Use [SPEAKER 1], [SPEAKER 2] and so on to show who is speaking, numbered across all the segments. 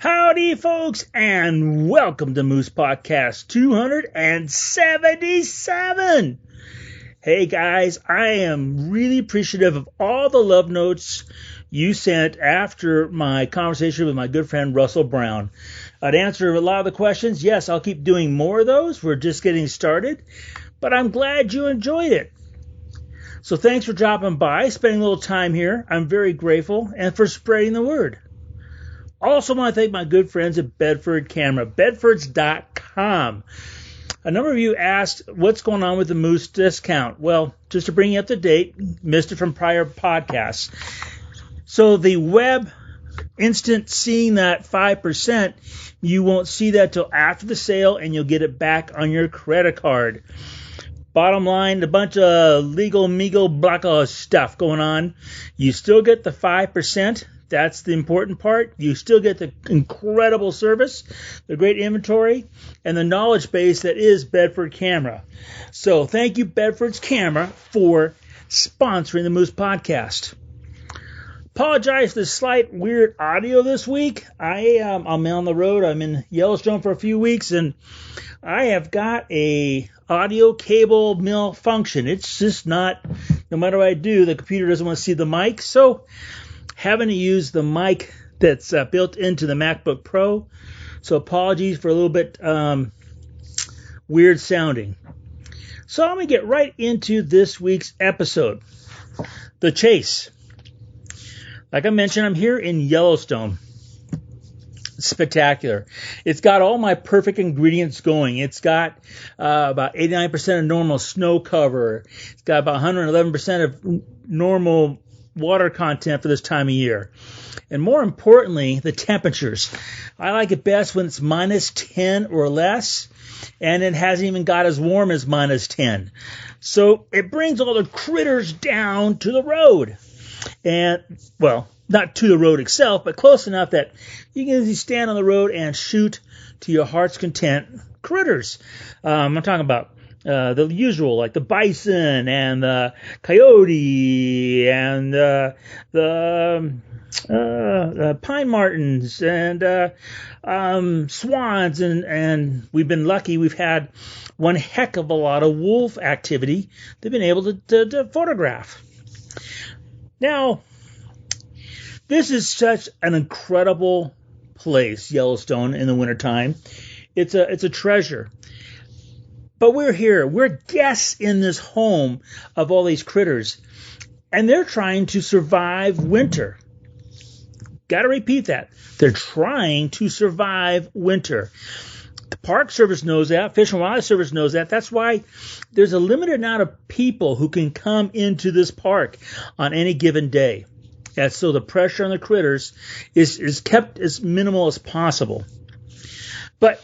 [SPEAKER 1] Howdy, folks, and welcome to Moose Podcast 277. Hey, guys, I am really appreciative of all the love notes you sent after my conversation with my good friend Russell Brown. I'd answer a lot of the questions. Yes, I'll keep doing more of those. We're just getting started, but I'm glad you enjoyed it. So thanks for dropping by, spending a little time here. I'm very grateful, and for spreading the word. Also want to thank my good friends at Bedford Camera, bedfords.com. A number of you asked what's going on with the Moose discount. Well, just to bring you up to date, missed it from prior podcasts. So the web instant seeing that 5%, you won't see that till after the sale, and you'll get it back on your credit card. Bottom line, a bunch of legal, blacko stuff going on. You still get the 5%. That's the important part. You still get the incredible service, the great inventory, and the knowledge base that is Bedford Camera. So thank you, Bedford's Camera, for sponsoring the Moose Podcast. Apologize for the slight weird audio this week. I'm on the road. I'm in Yellowstone for a few weeks, and I have got a audio cable malfunction. It's just not, no matter what I do, the computer doesn't want to see the mic. So having to use the mic that's built into the MacBook Pro. So apologies for a little bit weird sounding. So I'm going to get right into this week's episode. The Chase. Like I mentioned, I'm here in Yellowstone. It's spectacular. It's got all my perfect ingredients going. It's got about 89% of normal snow cover. It's got about 111% of normal water content for this time of year. And more importantly, the temperatures. I like it best when it's minus 10 or less, and it hasn't even got as warm as minus 10. So it brings all the critters down to the road. And, well, not to the road itself, but close enough that you can stand on the road and shoot to your heart's content critters. I'm talking about the usual, like the bison and the coyote and the pine martens and swans, and we've been lucky. We've had one heck of a lot of wolf activity they've been able to photograph. Now, this is such an incredible place, Yellowstone, in the wintertime. It's a treasure. But we're here. We're guests in this home of all these critters. And they're trying to survive winter. Got to repeat that. They're trying to survive winter. The Park Service knows that. Fish and Wildlife Service knows that. That's why there's a limited amount of people who can come into this park on any given day. And so the pressure on the critters is kept as minimal as possible. But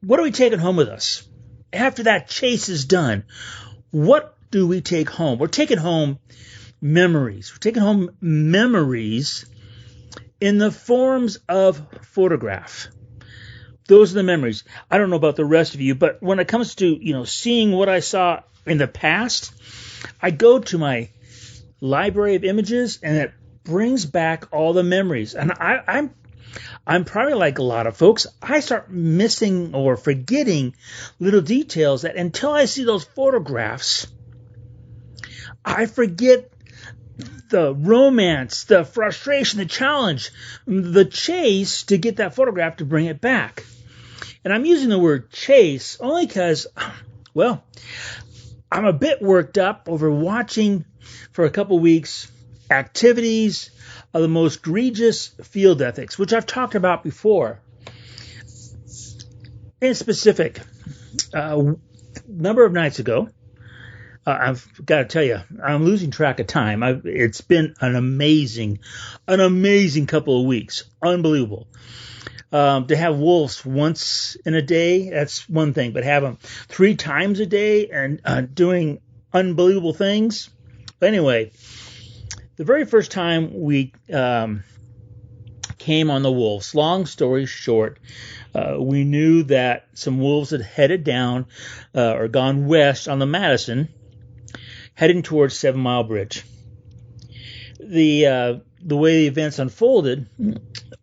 [SPEAKER 1] what are we taking home with us? After that chase is done, what do we take home? We're taking home memories. We're taking home memories in the forms of photograph. Those are the memories. I don't know about the rest of you, but when it comes to, seeing what I saw in the past, I go to my library of images and it brings back all the memories. And I'm probably like a lot of folks. I start missing or forgetting little details that until I see those photographs, I forget the romance, the frustration, the challenge, the chase to get that photograph to bring it back. And I'm using the word chase only because, well, I'm a bit worked up over watching for a couple weeks activities of the most egregious field ethics, which I've talked about before. In specific, number of nights ago, I've got to tell you, I'm losing track of time. It's been an amazing couple of weeks. Unbelievable. To have wolves once in a day, that's one thing, but have them 3 times a day and doing unbelievable things. But anyway, the very first time we came on the wolves, long story short, we knew that some wolves had headed down or gone west on the Madison, heading towards 7 Mile Bridge. The way the events unfolded,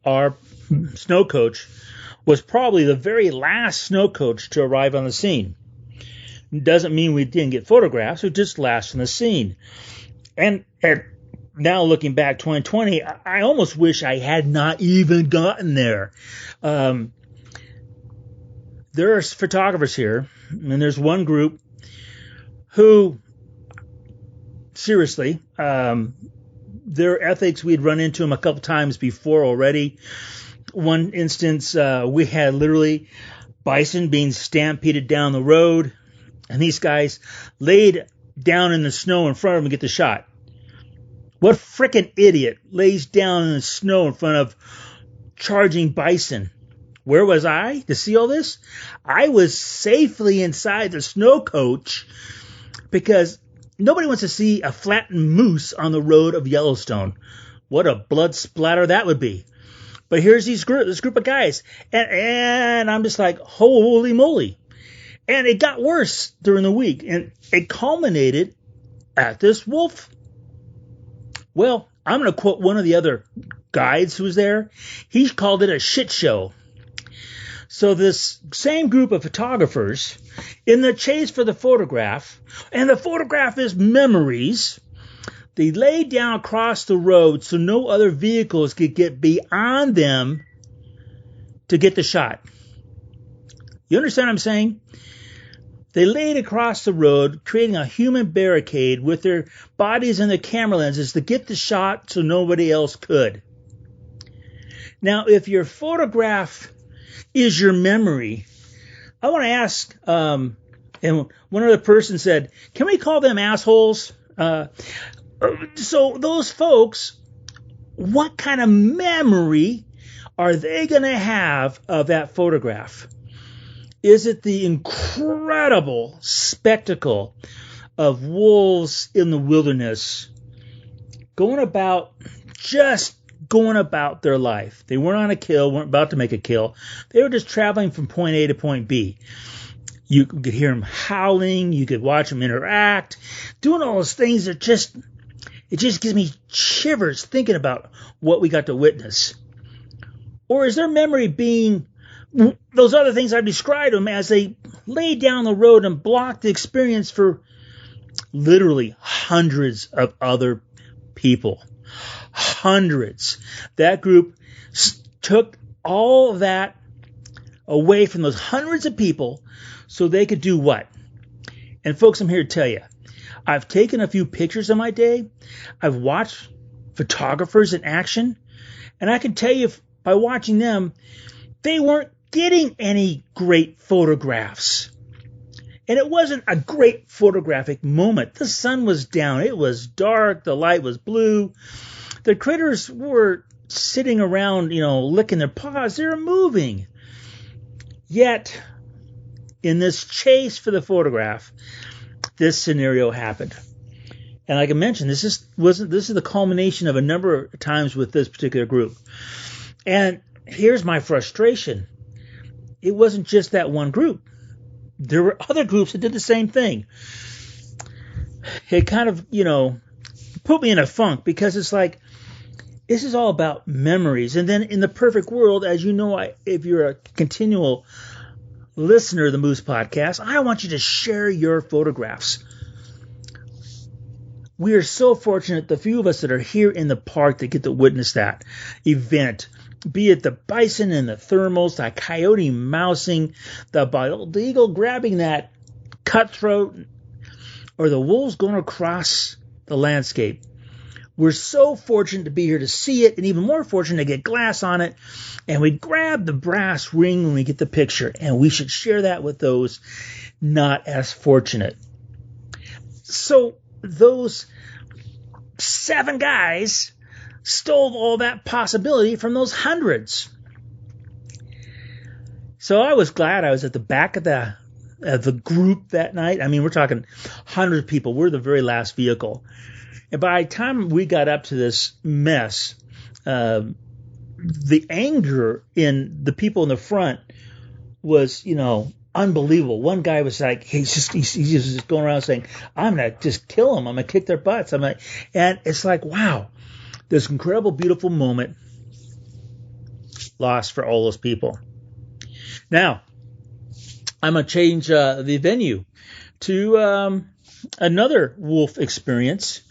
[SPEAKER 1] our snow coach was probably the very last snow coach to arrive on the scene. Doesn't mean we didn't get photographs, we just last on the scene. And now looking back 2020, I almost wish I had not even gotten there. There's photographers here, and there's one group who, seriously, their ethics, we'd run into them a couple times before already. One instance, we had literally bison being stampeded down the road, and these guys laid down in the snow in front of them to get the shot. What frickin' idiot lays down in the snow in front of charging bison? Where was I to see all this? I was safely inside the snow coach because nobody wants to see a flattened moose on the road of Yellowstone. What a blood splatter that would be. But here's this group of guys, and I'm just like, holy moly. And it got worse during the week, and it culminated at this wolf. Well, I'm going to quote one of the other guides who was there. He called it a shit show. So this same group of photographers, in the chase for the photograph, and the photograph is memories, they laid down across the road so no other vehicles could get beyond them to get the shot. You understand what I'm saying? They laid across the road, creating a human barricade with their bodies and their camera lenses to get the shot so nobody else could. Now, if your photograph is your memory, I want to ask, and one other person said, can we call them assholes? So those folks, what kind of memory are they going to have of that photograph? Is it the incredible spectacle of wolves in the wilderness going about their life? They weren't on a kill, weren't about to make a kill. They were just traveling from point A to point B. You could hear them howling. You could watch them interact, doing all those things that it just gives me shivers thinking about what we got to witness. Or is their memory being those other things I've described them as they laid down the road and blocked the experience for literally hundreds of other people? Hundreds. That group took all of that away from those hundreds of people so they could do what? And folks, I'm here to tell you, I've taken a few pictures of my day. I've watched photographers in action, and I can tell you by watching them, they weren't getting any great photographs. And it wasn't a great photographic moment. The sun was down. It was dark. The light was blue. The critters were sitting around, licking their paws. They were moving. Yet, in this chase for the photograph, this scenario happened. And like I mentioned, this is the culmination of a number of times with this particular group. And here's my frustration. It wasn't just that one group. There were other groups that did the same thing. It kind of, put me in a funk because it's like, this is all about memories. And then in the perfect world, as you know, if you're a continual listener of the Moose Podcast, I want you to share your photographs. We are so fortunate, the few of us that are here in the park that get to witness that event. Be it the bison and the thermals, the coyote mousing, the bald eagle grabbing that cutthroat, or the wolves going across the landscape. We're so fortunate to be here to see it, and even more fortunate to get glass on it. And we grab the brass ring when we get the picture, and we should share that with those not as fortunate. So those 7 guys stole all that possibility from those hundreds. So I was glad I was at the back of the group that night. I mean, we're talking hundreds of people. We're the very last vehicle. And by the time we got up to this mess, the anger in the people in the front was, unbelievable. One guy was like, he's just going around saying, I'm going to just kill them. I'm going to kick their butts. And it's like, wow, this incredible, beautiful moment. loss for all those people. Now, I'm going to change the venue to another wolf experience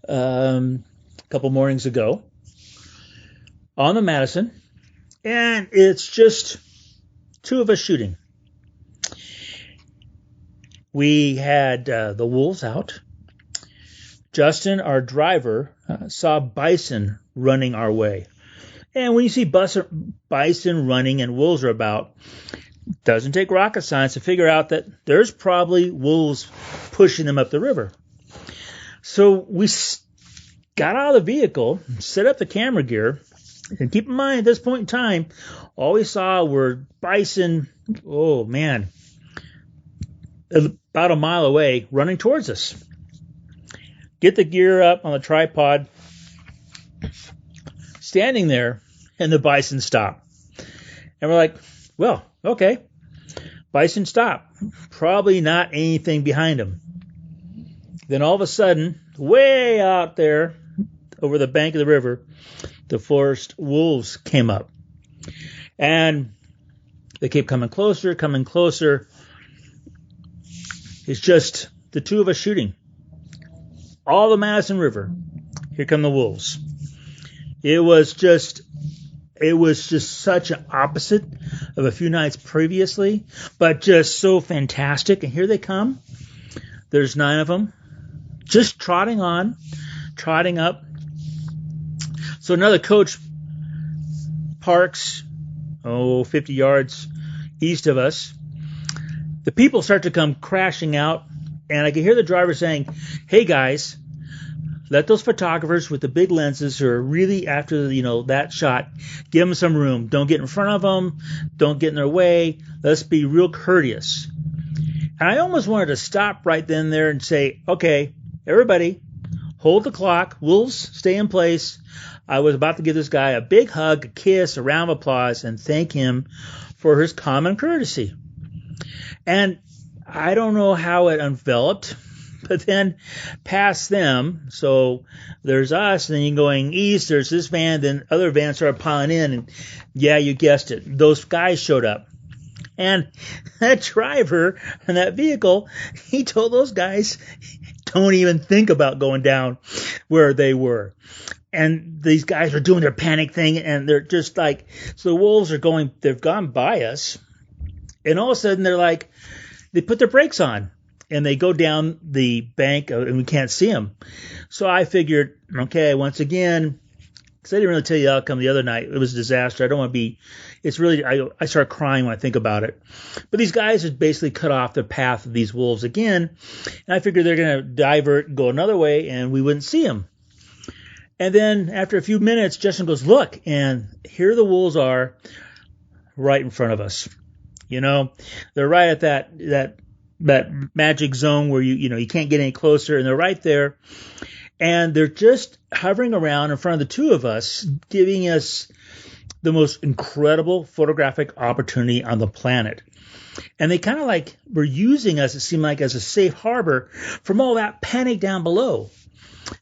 [SPEAKER 1] a couple mornings ago on the Madison. And it's just two of us shooting. We had the wolves out. Justin, our driver, saw bison running our way. And when you see bison running and wolves are about, it doesn't take rocket science to figure out that there's probably wolves pushing them up the river. So we got out of the vehicle, set up the camera gear, and keep in mind, at this point in time, all we saw were bison, oh man, about a mile away, running towards us. Get the gear up on the tripod, standing there, and the bison stop. And we're like, well, okay, bison stop. Probably not anything behind them. Then all of a sudden, way out there, over the bank of the river, the forest wolves came up. And they kept coming closer, coming closer. It's just the two of us shooting. All the Madison River. Here come the wolves. It was just such an opposite of a few nights previously, but just so fantastic. And here they come. There's 9 of them, just trotting up. So another coach parks, 50 yards east of us. The people start to come crashing out, and I can hear the driver saying, hey guys, let those photographers with the big lenses who are really after, that shot, give them some room. Don't get in front of them. Don't get in their way. Let's be real courteous. And I almost wanted to stop right then there and say, okay, everybody, hold the clock. Wolves, stay in place. I was about to give this guy a big hug, a kiss, a round of applause, and thank him for his common courtesy. And I don't know how it enveloped, but then past them, so there's us, and then you're going east, there's this van, then other vans started piling in, and yeah, you guessed it, those guys showed up. And that driver in that vehicle, he told those guys, don't even think about going down where they were. And these guys are doing their panic thing, and they're just like, so the wolves are they've gone by us, and all of a sudden they're like, they put their brakes on, and they go down the bank, and we can't see them. So I figured, okay, once again, because I didn't really tell you the outcome the other night. It was a disaster. I don't want to be, it's really, I start crying when I think about it. But these guys had basically cut off the path of these wolves again, and I figured they're going to divert and go another way, and we wouldn't see them. And then after a few minutes, Justin goes, look, and here the wolves are right in front of us. They're right at that magic zone where you can't get any closer, and they're right there. And they're just hovering around in front of the two of us, giving us the most incredible photographic opportunity on the planet. And they kind of were using us, it seemed like, as a safe harbor from all that panic down below.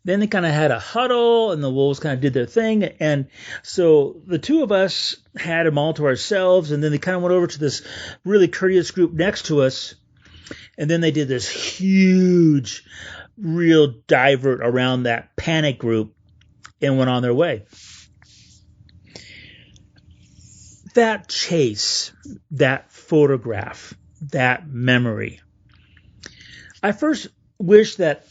[SPEAKER 1] Then they kind of had a huddle, and the wolves kind of did their thing. And so the two of us had them all to ourselves, and then they kind of went over to this really courteous group next to us. And then they did this huge, real divert around that panic group and went on their way. That chase, that photograph, that memory. I first wish that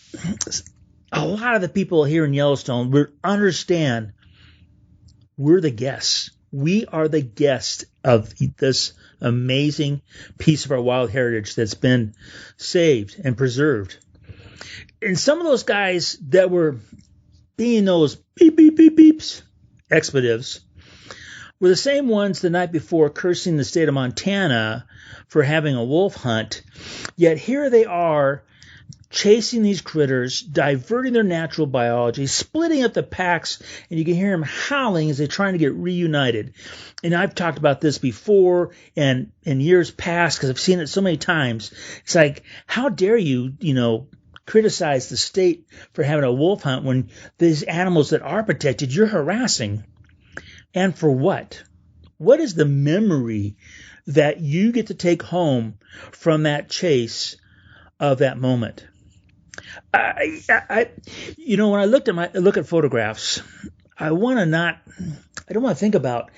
[SPEAKER 1] a lot of the people here in Yellowstone would understand we're the guests. We are the guests of this amazing piece of our wild heritage that's been saved and preserved. And some of those guys that were being those beep, beep, beep, beeps, expletives, were the same ones the night before cursing the state of Montana for having a wolf hunt. Yet here they are, chasing these critters, diverting their natural biology, splitting up the packs, and you can hear them howling as they're trying to get reunited. And I've talked about this before and in years past because I've seen it so many times. It's like, how dare you, criticize the state for having a wolf hunt when these animals that are protected, you're harassing. And for what? What is the memory that you get to take home from that chase of that moment? When I look at photographs, I don't want to think about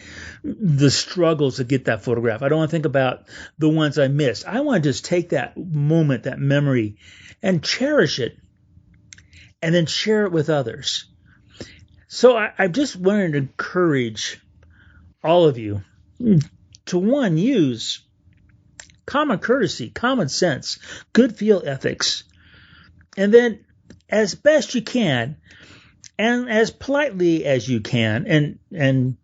[SPEAKER 1] the struggles to get that photograph. I don't want to think about the ones I missed. I want to just take that moment, that memory, and cherish it, and then share it with others. So I just wanted to encourage all of you to, one, use common courtesy, common sense, good feel ethics, and then as best you can, and as politely as you can, and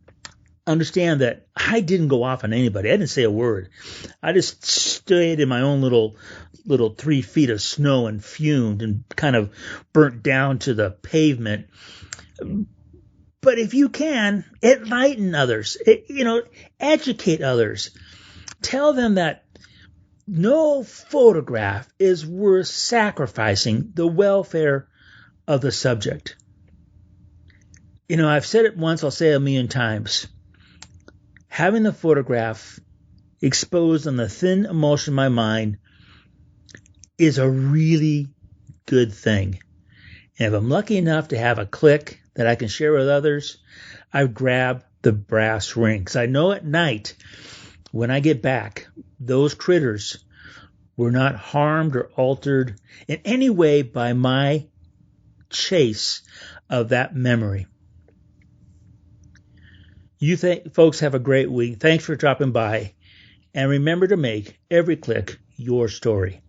[SPEAKER 1] understand that I didn't go off on anybody. I didn't say a word. I just stayed in my own little 3 feet of snow and fumed and kind of burnt down to the pavement. But if you can, enlighten others, educate others. Tell them that no photograph is worth sacrificing the welfare of the subject. I've said it once, I'll say it a million times. Having the photograph exposed on the thin emulsion of my mind is a really good thing. And if I'm lucky enough to have a click that I can share with others, I grab the brass ring. Because I know at night, when I get back, those critters were not harmed or altered in any way by my chase of that memory. You folks have a great week. Thanks for dropping by. And remember to make every click your story.